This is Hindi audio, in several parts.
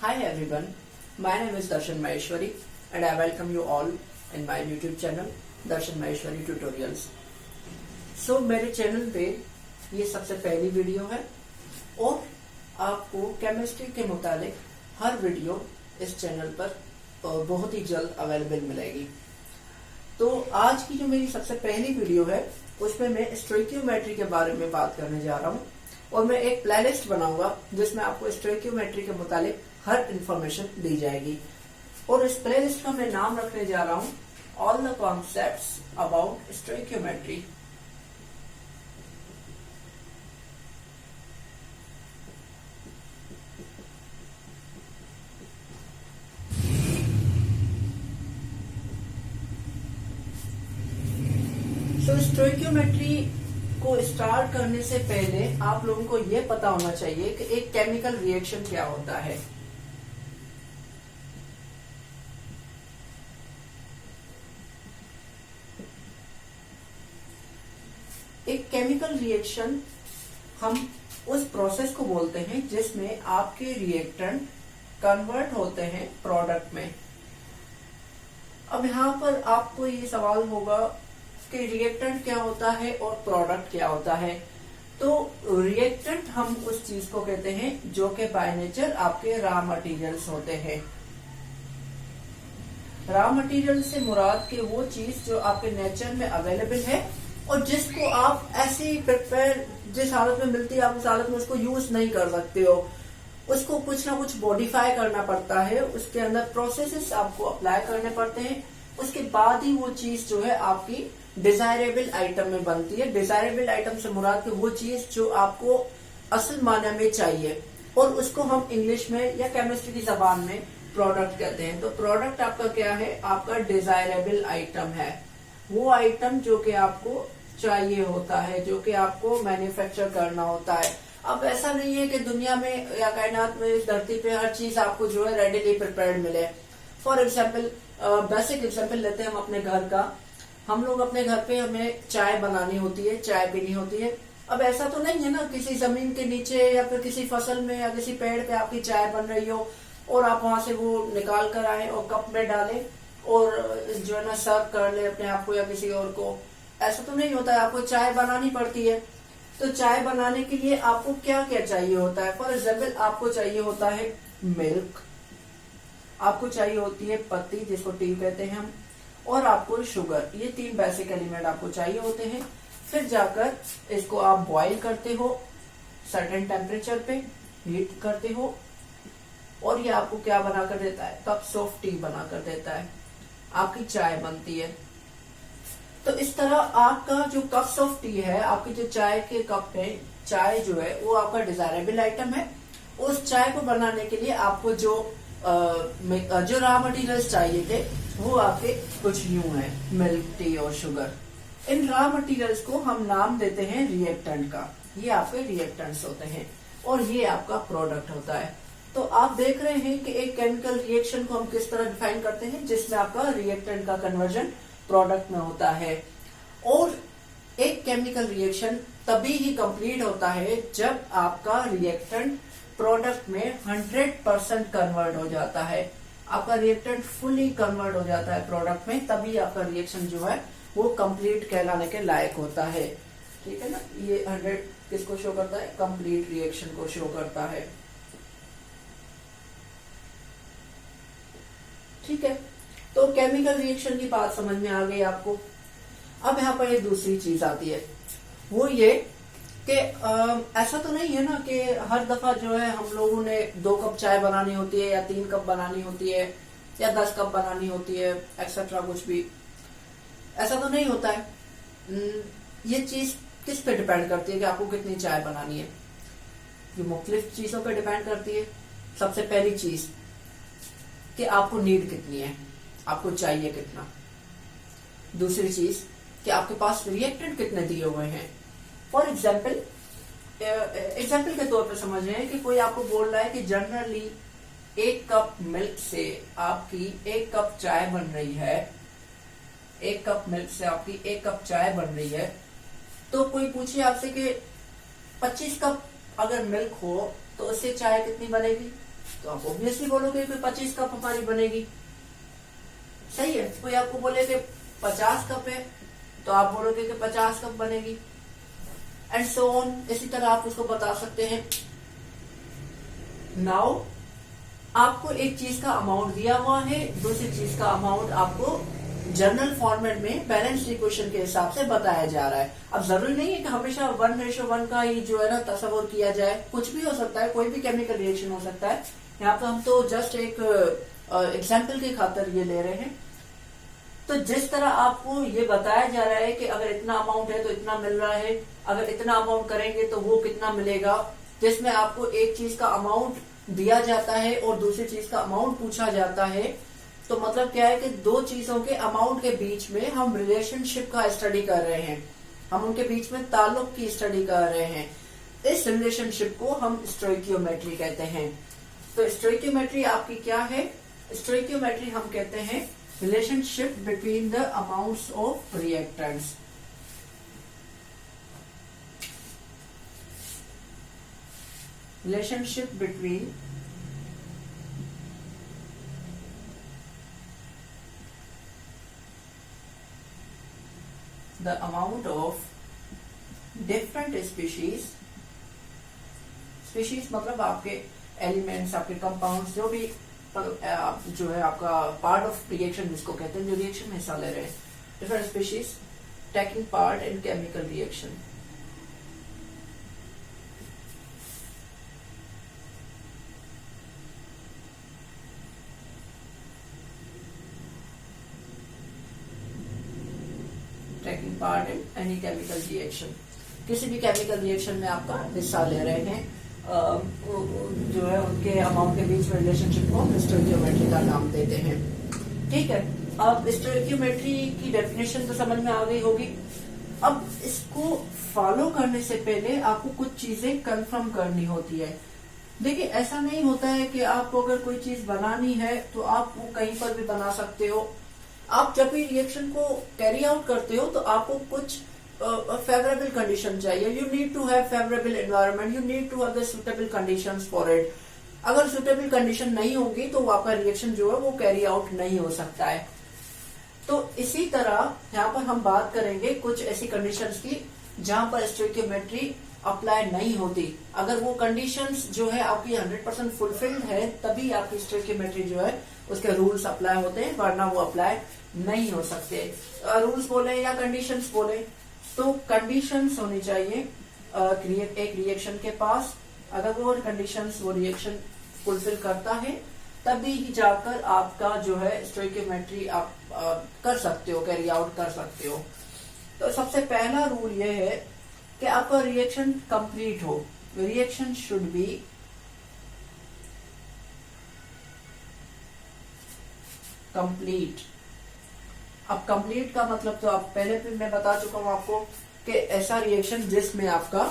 Hi everyone, my name is Darshan Maheshwari and I welcome you all in my YouTube channel Darshan Maheshwari Tutorials. मेरे चैनल पे ये सबसे पहली वीडियो है और आपको केमिस्ट्री के मुतालिक हर वीडियो इस चैनल पर बहुत ही जल्द अवेलेबल मिलेगी। तो आज की जो मेरी सबसे पहली वीडियो है उसमें मैं स्टोइकियोमेट्री के बारे में बात करने जा रहा हूँ और मैं एक प्लेलिस्ट बनाऊंगा जिसमें आपको स्टोइकियोमेट्री के मुतालिक हर इंफॉर्मेशन दी जाएगी और इस प्लेलिस्ट का मैं नाम रखने जा रहा हूँ all the concepts about stoichiometry. Stoichiometry को स्टार्ट करने से पहले आप लोगों को यह पता होना चाहिए कि एक केमिकल रिएक्शन क्या होता है। एक केमिकल रिएक्शन हम उस प्रोसेस को बोलते हैं जिसमें आपके रिएक्टेंट कन्वर्ट होते हैं प्रोडक्ट में। अब यहाँ पर आपको ये सवाल होगा कि रिएक्टेंट क्या होता है और प्रोडक्ट क्या होता है। तो रिएक्टेंट हम उस चीज को कहते हैं जो कि बाय नेचर आपके रॉ मटेरियल्स होते हैं। रॉ मटेरियल से मुराद के वो चीज जो आपके नेचर में अवेलेबल है और जिसको आप ऐसे ही प्रिपेयर जिस हालत में मिलती है आप उस हालत में उसको यूज नहीं कर सकते हो, उसको कुछ ना कुछ मॉडिफाई करना पड़ता है, उसके अंदर प्रोसेसेस आपको अप्लाई करने पड़ते हैं, उसके बाद ही वो चीज जो है आपकी डिजायरेबल आइटम में बनती है। डिजायरेबल आइटम से मुराद कि वो चीज जो आपको असल मायने में चाहिए और उसको हम इंग्लिश में या केमिस्ट्री की जबान में प्रोडक्ट कहते हैं। तो प्रोडक्ट आपका क्या है? आपका डिजायरेबल आइटम है, वो आइटम जो कि आपको चाहिए होता है, जो कि आपको मैन्युफैक्चर करना होता है। अब ऐसा नहीं है कि दुनिया में या कायनात में इस धरती पे हर चीज आपको जो है रेडीली प्रिपेयर्ड मिले। फॉर एग्जाम्पल बेसिक एग्जाम्पल लेते हैं हम अपने घर का। हम लोग अपने घर पे हमें चाय बनानी होती है, चाय पीनी होती है। अब ऐसा तो नहीं है ना किसी जमीन के नीचे या फिर किसी फसल में या किसी पेड़ पे आपकी चाय बन रही हो और आप वहां से वो निकाल कर आए और कप में डालें और जो है ना सर्व कर ले अपने आप को या किसी और को। ऐसा तो नहीं होता है, आपको चाय बनानी पड़ती है। तो चाय बनाने के लिए आपको क्या क्या चाहिए होता है? फॉर एग्जाम्पल आपको चाहिए होता है मिल्क, आपको चाहिए होती है पत्ती जिसको टी कहते हैं हम, और आपको शुगर। ये तीन बेसिक एलिमेंट आपको चाहिए होते हैं। फिर जाकर इसको आप बॉईल करते हो, सर्टेन टेम्परेचर पे हीट करते हो और ये आपको क्या बना कर देता है? कप्स ऑफ टी बना कर देता है, आपकी चाय बनती है। तो इस तरह आपका जो कप्स ऑफ टी है, आपकी जो चाय के कप है, चाय जो है वो आपका डिजायरेबल आइटम है। उस चाय को बनाने के लिए आपको जो रॉ मटेरियल्स चाहिए थे वो आपके कुछ यूं है, मिल्क, टी और शुगर। इन रॉ मटेरियल्स को हम नाम देते हैं रिएक्टेंट का। ये आपके रिएक्टेंट्स होते हैं और ये आपका प्रोडक्ट होता है। तो आप देख रहे हैं कि एक केमिकल रिएक्शन को हम किस तरह डिफाइन करते हैं, जिसमें आपका रिएक्टेंट का कन्वर्जन प्रोडक्ट में होता है। और एक केमिकल रिएक्शन तभी ही कंप्लीट होता है जब आपका रिएक्टेंट प्रोडक्ट में 100% कन्वर्ट हो जाता है। आपका रिएक्टेंट फुली कन्वर्ट हो जाता है प्रोडक्ट में, तभी आपका रिएक्शन जो है वो कंप्लीट कहलाने के लायक होता है। ठीक है ना? ये 100 किसको शो करता है? कंप्लीट रिएक्शन को शो करता है। ठीक है, तो केमिकल रिएक्शन की बात समझ में आ गई आपको। अब यहाँ पर एक दूसरी चीज आती है, वो ये कि ऐसा तो नहीं है ना कि हर दफा जो है हम लोगों ने 2 कप चाय बनानी होती है या 3 कप बनानी होती है या 10 कप बनानी होती है एक्सेट्रा, कुछ भी ऐसा तो नहीं होता है। ये चीज किस पे डिपेंड करती है कि आपको कितनी चाय बनानी है? ये मुख्तलिफ चीजों पे डिपेंड करती है। सबसे पहली चीज कि आपको नीड कितनी है, आपको चाहिए कितना। दूसरी चीज कि आपके पास रिएक्टेंट कितने दिए हुए हैं। फॉर एग्जाम्पल के तौर पर समझ रहे हैं कि कोई आपको बोल रहा है कि जनरली 1 कप मिल्क से आपकी 1 कप चाय बन रही है, 1 कप मिल्क से आपकी 1 कप चाय बन रही है। तो कोई पूछे आपसे कि 25 कप अगर मिल्क हो तो उससे चाय कितनी बनेगी? तो आप ऑब्वियसली बोलोगे कि 25 कप हमारी बनेगी। सही है। कोई आपको बोले कि 50 कप है तो आप बोलोगे कि 50 कप बनेगी, एंड सो ऑन। इसी तरह आप उसको बता सकते हैं। नाउ आपको एक चीज का अमाउंट दिया हुआ है, दूसरी चीज का अमाउंट आपको जनरल फॉर्मेट में बैलेंस इक्वेशन के हिसाब से बताया जा रहा है। अब जरूरी नहीं है कि हमेशा 1:1 का ही जो है ना तस्वर किया जाए, कुछ भी हो सकता है, कोई भी केमिकल रिएक्शन हो सकता है। यहाँ पर हम तो जस्ट एक एग्जाम्पल के खातर ये ले रहे हैं। तो जिस तरह आपको ये बताया जा रहा है कि अगर इतना अमाउंट है तो इतना मिल रहा है, अगर इतना अमाउंट करेंगे तो वो कितना मिलेगा, जिसमें आपको एक चीज का अमाउंट दिया जाता है और दूसरी चीज का अमाउंट पूछा जाता है, तो मतलब क्या है कि दो चीजों के अमाउंट के बीच में हम रिलेशनशिप का स्टडी कर रहे हैं, हम उनके बीच में ताल्लुक की स्टडी कर रहे हैं। इस रिलेशनशिप को हम स्टोइकियोमेट्री कहते हैं। तो स्टोइकियोमेट्री आपकी क्या है? स्टोइकियोमेट्री हम कहते हैं relationship between the amounts of reactants. Relationship between the amount of different species मतलब आपके एलिमेंट्स, आपके कंपाउंड्स, जो भी जो है आपका पार्ट ऑफ रिएक्शन जिसको कहते हैं, जो रिएक्शन में हिस्सा ले रहे हैं, different species taking part in chemical reaction. Taking part in any chemical reaction, किसी भी केमिकल रिएक्शन में आपका हिस्सा ले रहे हैं, जो है उनके अमाउंट के बीच में रिलेशनशिप को हम स्टोइकियोमेट्री का नाम देते हैं। ठीक है। अब स्टोइकियोमेट्री की डेफिनेशन तो समझ में आ गई होगी। अब इसको फॉलो करने से पहले आपको कुछ चीजें कंफर्म करनी होती है। देखिए, ऐसा नहीं होता है कि आपको अगर कोई चीज बनानी है तो आप वो कहीं पर भी बना सकते हो। आप जब भी रिएक्शन को कैरी आउट करते हो तो आपको कुछ फेवरेबल कंडीशन चाहिए। You need to have favourable environment, you need to have the suitable conditions for it. अगर सुटेबल कंडीशन नहीं होगी तो आपका रिएक्शन जो है वो कैरी आउट नहीं हो सकता है। तो इसी तरह यहाँ पर हम बात करेंगे कुछ ऐसी कंडीशंस की जहां पर स्टोइकियोमेट्री अप्लाई नहीं होती। अगर वो कंडीशंस जो है आपकी 100% फुलफिल्ड है तभी आपकी स्टोइकियोमेट्री जो है उसके रूल्स अप्लाई होते हैं, वरना वो अप्लाई नहीं हो सकते। रूल्स बोले या कंडीशंस बोले, तो कंडीशंस होनी चाहिए एक रिएक्शन के पास। अगर वो कंडीशंस वो रिएक्शन फुलफिल करता है तभी ही जाकर आपका जो है स्टोइकियोमेट्री आप कर सकते हो, कैरी आउट कर सकते हो। तो सबसे पहला रूल ये है कि आपका रिएक्शन कंप्लीट हो। Reaction should be complete. अब कंप्लीट का मतलब तो आप पहले भी मैं बता चुका हूं आपको कि ऐसा रिएक्शन जिसमें आपका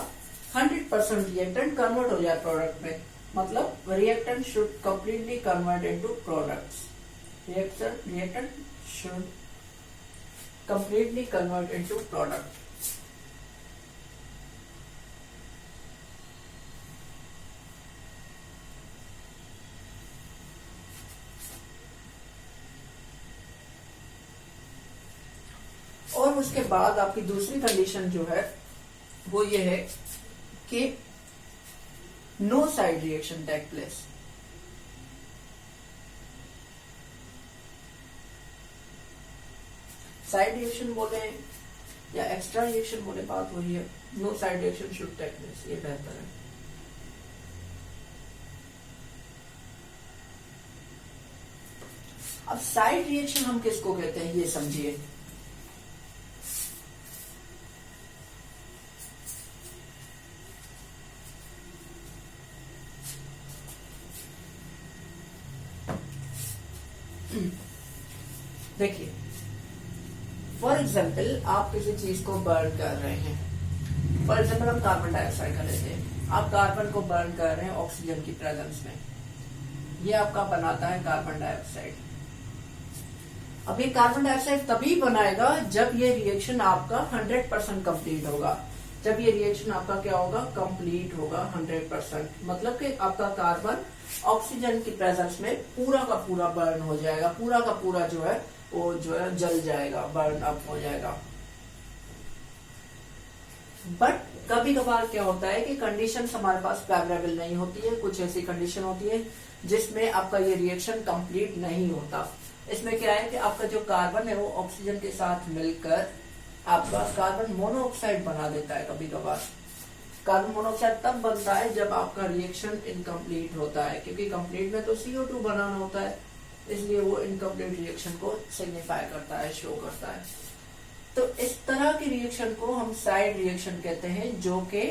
100% रिएक्टेंट कन्वर्ट हो जाए प्रोडक्ट में, मतलब reactant should completely convert into products. Reactant should completely convert into product. और उसके बाद आपकी दूसरी कंडीशन जो है वो ये है कि no side reaction take place. Side reaction बोले या एक्स्ट्रा रिएक्शन बोले, बात वही है। No side reaction should take place, ये बेहतर है। अब साइड रिएक्शन हम किसको कहते हैं ये समझिए। देखिए, फॉर एग्जाम्पल आप किसी चीज को बर्न कर रहे हैं। फॉर एग्जाम्पल हम कार्बन डाइऑक्साइड का लेते हैं। आप कार्बन को बर्न कर रहे हैं ऑक्सीजन की प्रेजेंस में, ये आपका बनाता है कार्बन डाइऑक्साइड। अब ये कार्बन डाइऑक्साइड तभी बनाएगा जब ये रिएक्शन आपका 100% कंप्लीट होगा। जब ये रिएक्शन आपका क्या होगा, कंप्लीट होगा 100%, मतलब कि आपका कार्बन ऑक्सीजन की प्रेजेंस में पूरा का पूरा बर्न हो जाएगा, पूरा का पूरा जो है वो जो है जल जाएगा, बर्न अप हो जाएगा। बट कभी कभार क्या होता है कि कंडीशंस हमारे पास फेवरेबल नहीं होती है, कुछ ऐसी कंडीशन होती है जिसमें आपका ये रिएक्शन कंप्लीट नहीं होता। इसमें क्या है कि आपका जो कार्बन है वो ऑक्सीजन के साथ मिलकर आपका कार्बन मोनोऑक्साइड बना देता है। कभी कभार कार्बन मोनोऑक्साइड तब बनता है जब आपका रिएक्शन इनकम्प्लीट होता है, क्योंकि कंप्लीट में तो CO2 बनाना होता है, इसलिए वो इनकम्प्लीट रिएक्शन को सिग्निफाई करता है, शो करता है। तो इस तरह के रिएक्शन को हम साइड रिएक्शन कहते हैं, जो कि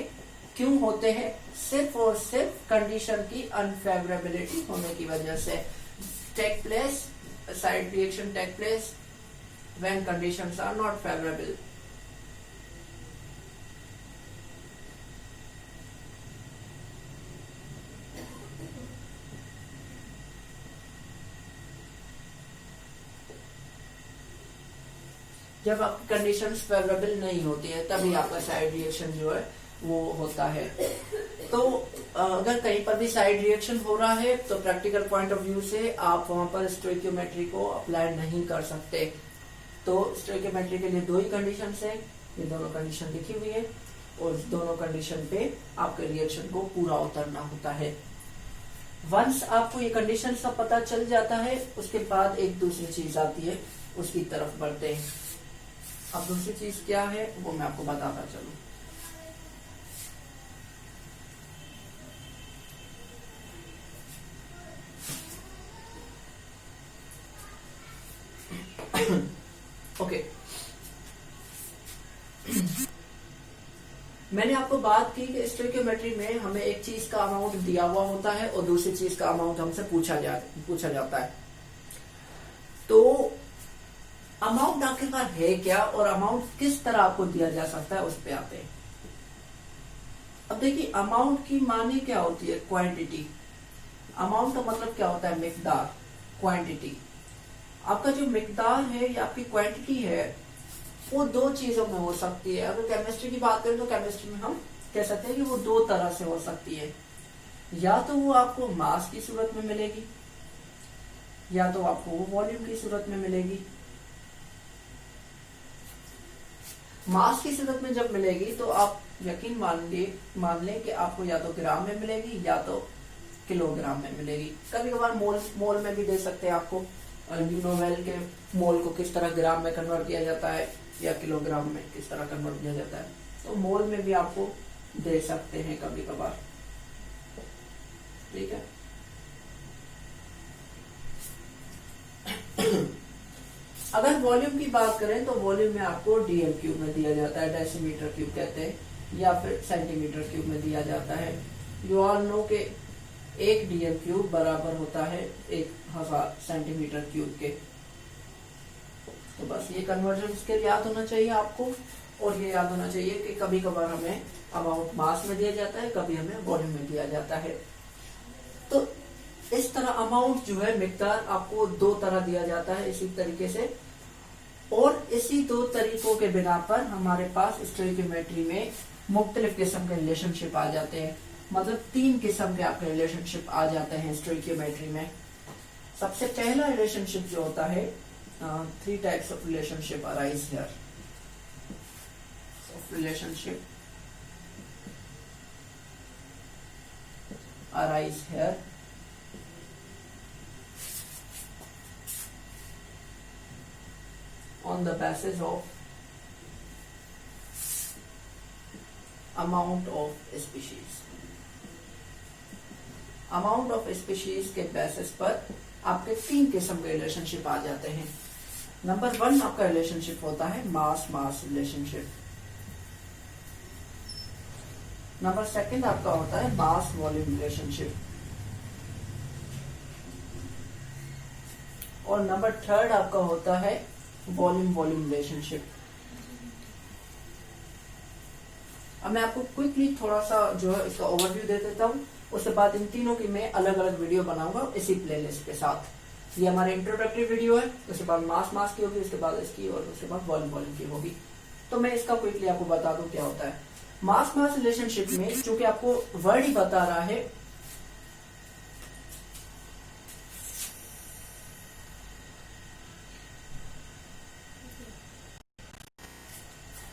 क्यों होते हैं? सिर्फ और सिर्फ कंडीशन की अनफेवरेबिलिटी होने की वजह से take place, side reaction take place when conditions are not favourable. जब आपकी कंडीशंस फेवरेबल नहीं होती है तभी आपका साइड रिएक्शन जो है वो होता है। तो अगर कहीं पर भी साइड रिएक्शन हो रहा है तो प्रैक्टिकल पॉइंट ऑफ व्यू से आप वहां पर स्टोइकियोमेट्री को अप्लाई नहीं कर सकते। तो स्टोइकियोमेट्री के लिए दो ही कंडीशन है, ये दोनों कंडीशन लिखी हुई है और दोनों कंडीशन पे आपके रिएक्शन को पूरा उतरना होता है। वंस आपको ये कंडीशन सब पता चल जाता है उसके बाद एक दूसरी चीज आती है, उसकी तरफ बढ़ते हैं। अब दूसरी चीज क्या है वो मैं आपको बताता चलूं। ओके, मैंने आपको बात की कि स्टोइकियोमेट्री में हमें एक चीज का अमाउंट दिया हुआ होता है और दूसरी चीज का अमाउंट हमसे पूछा जाता है। तो अमाउंट आखिरकार है क्या और अमाउंट किस तरह आपको दिया जा सकता है, उस पे आते हैं। अब देखिए, अमाउंट की माने क्या होती है? क्वांटिटी। अमाउंट का मतलब क्या होता है? मिकदार, क्वांटिटी। आपका जो मिकदार है या आपकी क्वांटिटी है वो दो चीजों में हो सकती है। अगर केमिस्ट्री की बात करें तो केमिस्ट्री में हम कह सकते हैं कि वो दो तरह से हो सकती है। या तो वो आपको मास की सूरत में मिलेगी या तो आपको वो वॉल्यूम की सूरत में मिलेगी। मास की सूरत में जब मिलेगी तो आप यकीन मान लें कि आपको या तो ग्राम में मिलेगी या तो किलोग्राम में मिलेगी। कभी कभार मोल में भी दे सकते हैं आपको। न्यूनोवेल के मोल को किस तरह ग्राम में कन्वर्ट किया जाता है या किलोग्राम में किस तरह कन्वर्ट किया जाता है, तो मोल में भी आपको दे सकते हैं कभी कभार। ठीक है। अगर वॉल्यूम की बात करें तो वॉल्यूम में आपको DL क्यूब में दिया जाता है, डेसीमीटर क्यूब कहते हैं, या फिर सेंटीमीटर क्यूब में दिया जाता है। यू ऑल नो के 1 DL क्यूब बराबर होता है 1000 सेंटीमीटर क्यूब के। तो बस ये कन्वर्जन स्केल याद होना चाहिए आपको, और ये याद होना चाहिए कि कभी कभार हमें अमाउंट मास में दिया जाता है, कभी हमें वॉल्यूम में दिया जाता है। तो इस तरह अमाउंट जो है, मिकदार, आपको दो तरह दिया जाता है इसी तरीके से। और इसी दो तरीकों के बिना पर हमारे पास स्टोइकियोमेट्री में मुख्तलिफ किस्म के रिलेशनशिप आ जाते हैं। मतलब 3 किस्म के आपके रिलेशनशिप आ जाते हैं स्टोइकियोमेट्री में। सबसे पहला रिलेशनशिप जो होता है, 3 types of relationship arise here. Relationship arise here. On the basis of amount of species। Amount of species के बेसिस पर आपके 3 किस्म के रिलेशनशिप आ जाते हैं। नंबर 1 आपका रिलेशनशिप होता है मास मास रिलेशनशिप। नंबर 2 आपका होता है मास वॉल्यूम रिलेशनशिप। और नंबर 3 आपका होता है वॉल्यूम वॉल्यूम रिलेशनशिप। अब मैं आपको क्विकली थोड़ा सा जो है इसका ओवरव्यू दे देता हूँ, उसके बाद इन तीनों की मैं अलग अलग वीडियो बनाऊंगा इसी प्लेलिस्ट के साथ। ये हमारे इंट्रोडक्टरी वीडियो है, उसके बाद मास की होगी, उसके बाद इसकी, और उसके बाद वॉल्यूम वॉल्यूम की होगी। तो मैं इसका क्विकली आपको बता दूं क्या होता है। मास मास रिलेशनशिप में चूंकि आपको वर्ड ही बता रहा है